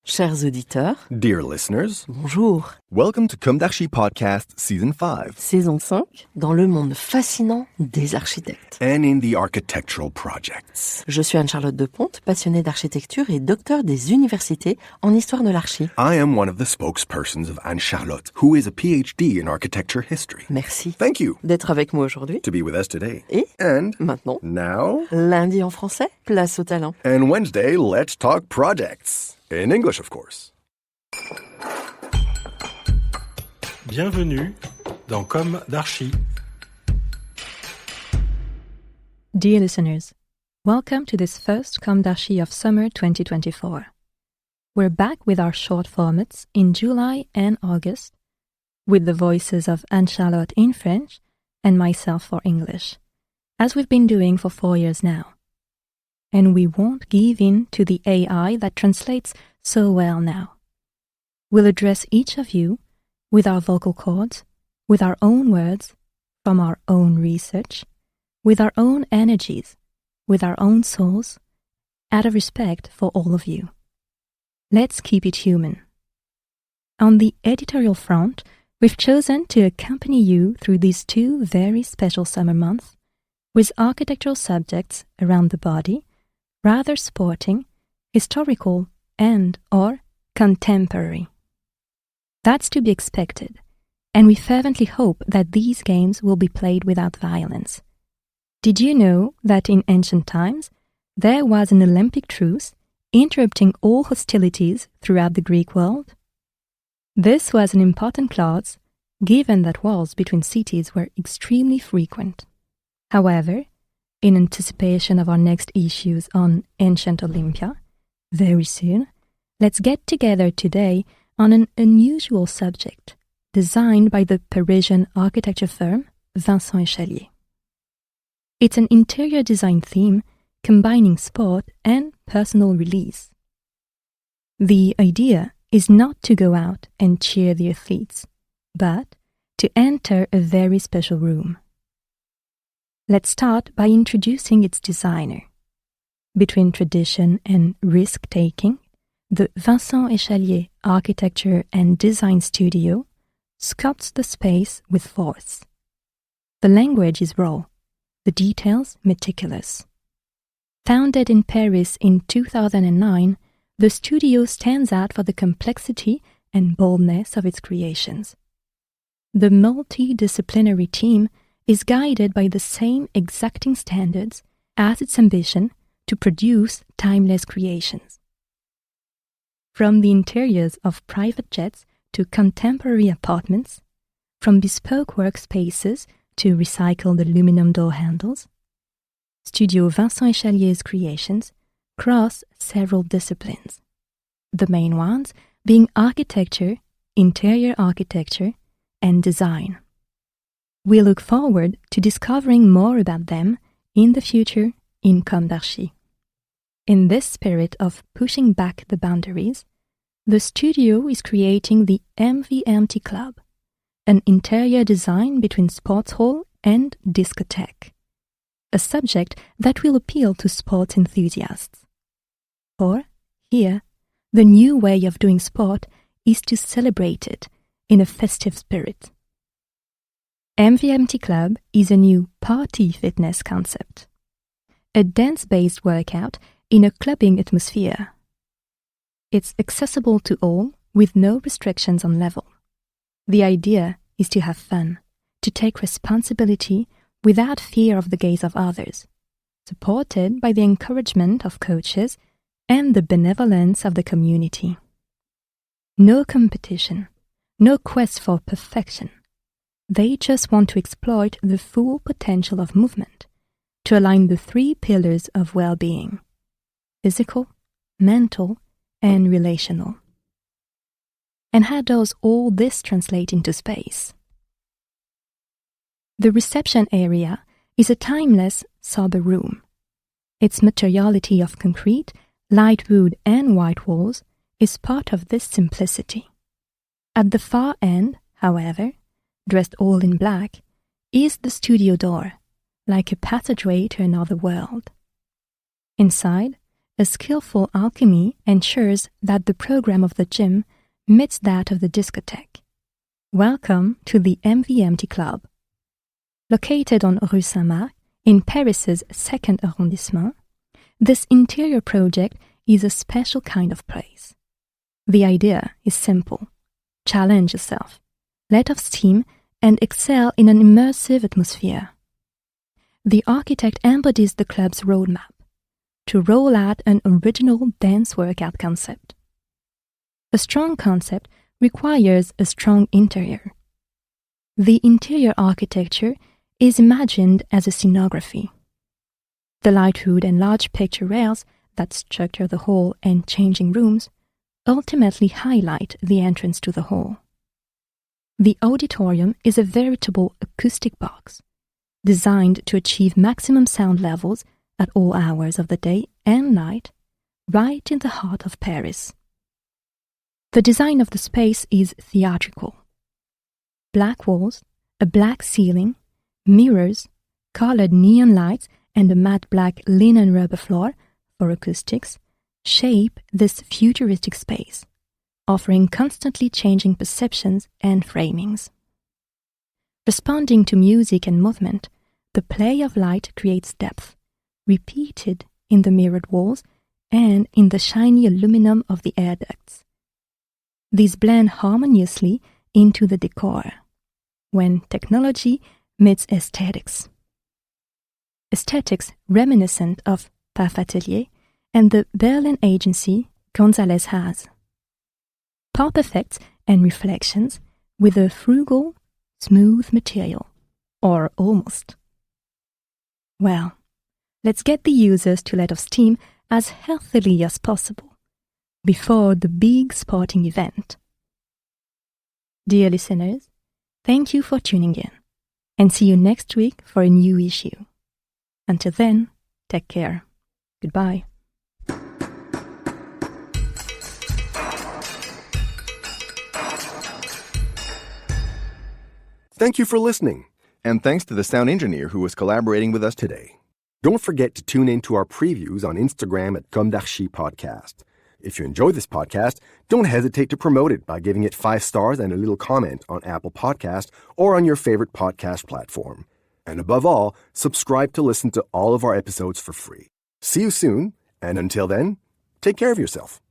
Chers auditeurs, Dear listeners, bonjour. welcome to Comme d'Archi Podcast Season 5. Saison 5, dans le monde fascinant des architectes. And in the architectural projects. Je suis Anne-Charlotte Deponte, passionnée d'architecture et docteur des universités en histoire de l'archi. I am one of the spokespersons of Anne-Charlotte, who is a PhD in architecture history. Merci Thank you d'être avec moi aujourd'hui. to be with us today. Et And maintenant, now, lundi en français, place au talent. and Wednesday, let's talk projects. In English, of course. Bienvenue dans Comme d'Archi. Dear listeners, welcome to this first Comme d'Archi of summer 2024. We're back with our short formats in July and August, with the voices of Anne-Charlotte in French and myself for English, as we've been doing for 4 years now. And we won't give in to the AI that translates so well now. We'll address each of you with our vocal cords, with our own words, from our own research, with our own energies, with our own souls, out of respect for all of you. Let's keep it human. On the editorial front, we've chosen to accompany you through these 2 very special summer months with architectural subjects around the body, rather sporting, historical, and/or contemporary. That's to be expected, and we fervently hope that these games will be played without violence. Did you know that in ancient times, there was an Olympic truce interrupting all hostilities throughout the Greek world? This was an important clause, given that wars between cities were extremely frequent. However, in anticipation of our next issues on ancient Olympia, very soon, let's get together today on an unusual subject designed by the Parisian architecture firm Vincent Eschalier. It's an interior design theme combining sport and personal release. The idea is not to go out and cheer the athletes, but to enter a very special room. Let's start by introducing its designer. Between tradition and risk-taking, the Vincent Eschalier Architecture and Design Studio sculpts the space with force. The language is raw, the details meticulous. Founded in Paris in 2009, the studio stands out for the complexity and boldness of its creations. The multidisciplinary team is guided by the same exacting standards as its ambition to produce timeless creations. From the interiors of private jets to contemporary apartments, from bespoke workspaces to recycled aluminum door handles, Studio Vincent Eschalier's creations cross several disciplines, the main ones being architecture, interior architecture, and design. We look forward to discovering more about them in the future in Comme d'Archi. In this spirit of pushing back the boundaries, the studio is creating the MVMT Club, an interior design between sports hall and discotheque, a subject that will appeal to sports enthusiasts. For here, the new way of doing sport is to celebrate it in a festive spirit. MVMT Club is a new party fitness concept, a dance-based workout in a clubbing atmosphere. It's accessible to all with no restrictions on level. The idea is to have fun, to take responsibility without fear of the gaze of others, supported by the encouragement of coaches and the benevolence of the community. No competition, no quest for perfection. They just want to exploit the full potential of movement, to align the 3 pillars of well-being: physical, mental, and relational. And how does all this translate into space? The reception area is a timeless, sober room. Its materiality of concrete, light wood, and white walls is part of this simplicity. At the far end, however, dressed all in black, is the studio door, like a passageway to another world. Inside, a skillful alchemy ensures that the program of the gym meets that of the discotheque. Welcome to the MVMT Club. Located on Rue Saint-Marc, in Paris's 2nd arrondissement, this interior project is a special kind of place. The idea is simple. Challenge yourself, let off steam, and excel in an immersive atmosphere. The architect embodies the club's roadmap to roll out an original dance workout concept. A strong concept requires a strong interior. The interior architecture is imagined as a scenography. The lightwood and large picture rails that structure the hall and changing rooms ultimately highlight the entrance to the hall. The auditorium is a veritable acoustic box, designed to achieve maximum sound levels at all hours of the day and night, right in the heart of Paris. The design of the space is theatrical. Black walls, a black ceiling, mirrors, colored neon lights, and a matte black linen rubber floor for acoustics shape this futuristic space, offering constantly changing perceptions and framings. Responding to music and movement, the play of light creates depth, repeated in the mirrored walls and in the shiny aluminum of the air ducts. These blend harmoniously into the decor, when technology meets aesthetics. Aesthetics reminiscent of Paf Atelier and the Berlin agency Gonzalez has. Pop effects and reflections with a frugal, smooth material, or almost. Well, let's get the users to let off steam as healthily as possible before the big sporting event. Dear listeners, thank you for tuning in, and see you next week for a new issue. Until then, take care. Goodbye. Thank you for listening. And thanks to the sound engineer who was collaborating with us today. Don't forget to tune in to our previews on Instagram at Comme d'Archi Podcast. If you enjoy this podcast, don't hesitate to promote it by giving it 5 stars and a little comment on Apple Podcast or on your favorite podcast platform. And above all, subscribe to listen to all of our episodes for free. See you soon, and until then, take care of yourself.